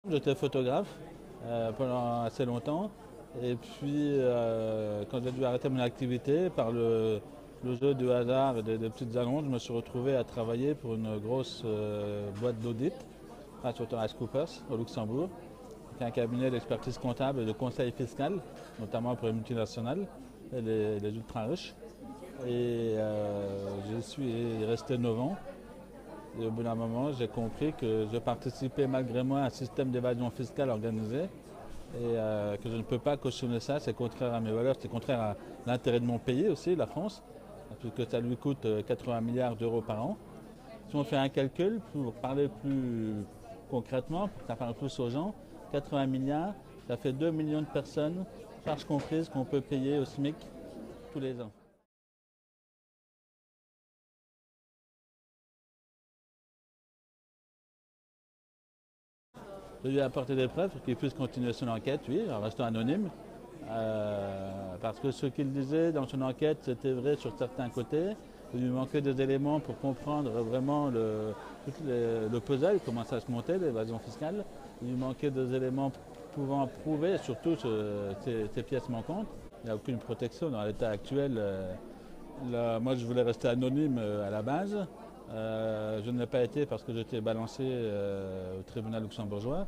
J'étais photographe pendant assez longtemps et puis quand j'ai dû arrêter mon activité par le jeu du hasard et des petites annonces, je me suis retrouvé à travailler pour une grosse boîte d'audit, PricewaterhouseCoopers au Luxembourg, qui est un cabinet d'expertise comptable et de conseil fiscal, notamment pour les multinationales et les ultra riches. Et je suis resté 9 ans. Et au bout d'un moment, j'ai compris que je participais malgré moi à un système d'évasion fiscale organisé et que je ne peux pas cautionner ça, c'est contraire à mes valeurs, c'est contraire à l'intérêt de mon pays aussi, la France, puisque ça lui coûte 80 milliards d'euros par an. Si on fait un calcul, pour parler plus concrètement, pour que ça parle plus aux gens, 80 milliards, ça fait 2 millions de personnes, charges comprises, qu'on peut payer au SMIC tous les ans. Je lui ai apporté des preuves pour qu'il puisse continuer son enquête, oui, en restant anonyme. Parce que ce qu'il disait dans son enquête, c'était vrai sur certains côtés. Il lui manquait des éléments pour comprendre vraiment le puzzle, comment ça se montait, l'évasion fiscale. Il lui manquait des éléments pouvant prouver, surtout ces pièces manquantes. Il n'y a aucune protection dans l'état actuel. Moi, je voulais rester anonyme à la base. Je ne l'ai pas été parce que j'étais balancé au tribunal luxembourgeois,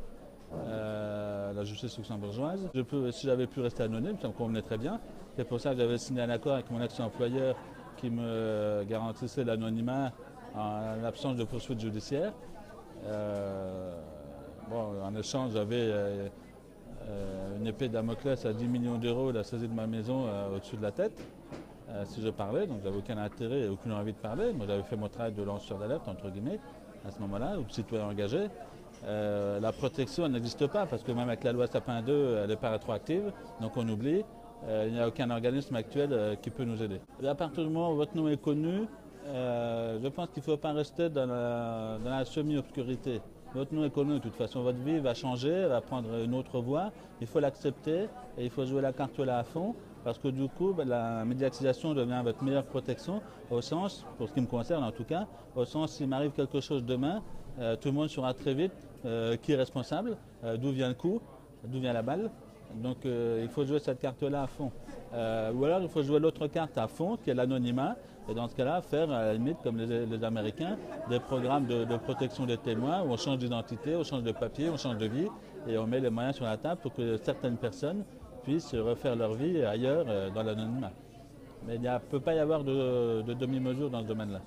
la justice luxembourgeoise. Si j'avais pu rester anonyme, ça me convenait très bien. C'est pour ça que j'avais signé un accord avec mon ex-employeur qui me garantissait l'anonymat en absence de poursuite judiciaire. En échange, j'avais une épée de Damoclès à 10 millions d'euros, la saisie de ma maison au-dessus de la tête. Si je parlais, donc j'avais aucun intérêt et aucune envie de parler. Moi j'avais fait mon travail de lanceur d'alerte, entre guillemets, à ce moment-là, ou de citoyen engagé. La protection n'existe pas parce que même avec la loi Sapin 2, elle n'est pas rétroactive, donc on oublie. Il n'y a aucun organisme actuel qui peut nous aider. Et à partir du moment où votre nom est connu, je pense qu'il ne faut pas rester dans la semi-obscurité. Votre nom est connu, de toute façon, votre vie va changer, elle va prendre une autre voie. Il faut l'accepter et il faut jouer la carte là à fond. Parce que du coup, la médiatisation devient votre meilleure protection, au sens, pour ce qui me concerne en tout cas, au sens s'il m'arrive quelque chose demain, tout le monde saura très vite qui est responsable, d'où vient le coup, d'où vient la balle. Donc il faut jouer cette carte-là à fond. Ou alors il faut jouer l'autre carte à fond, qui est l'anonymat, et dans ce cas-là, faire à la limite, comme les Américains, des programmes de protection des témoins, où on change d'identité, on change de papier, on change de vie, et on met les moyens sur la table pour que certaines personnes puissent refaire leur vie ailleurs dans l'anonymat. Mais il ne peut pas y avoir de demi-mesure dans ce domaine-là.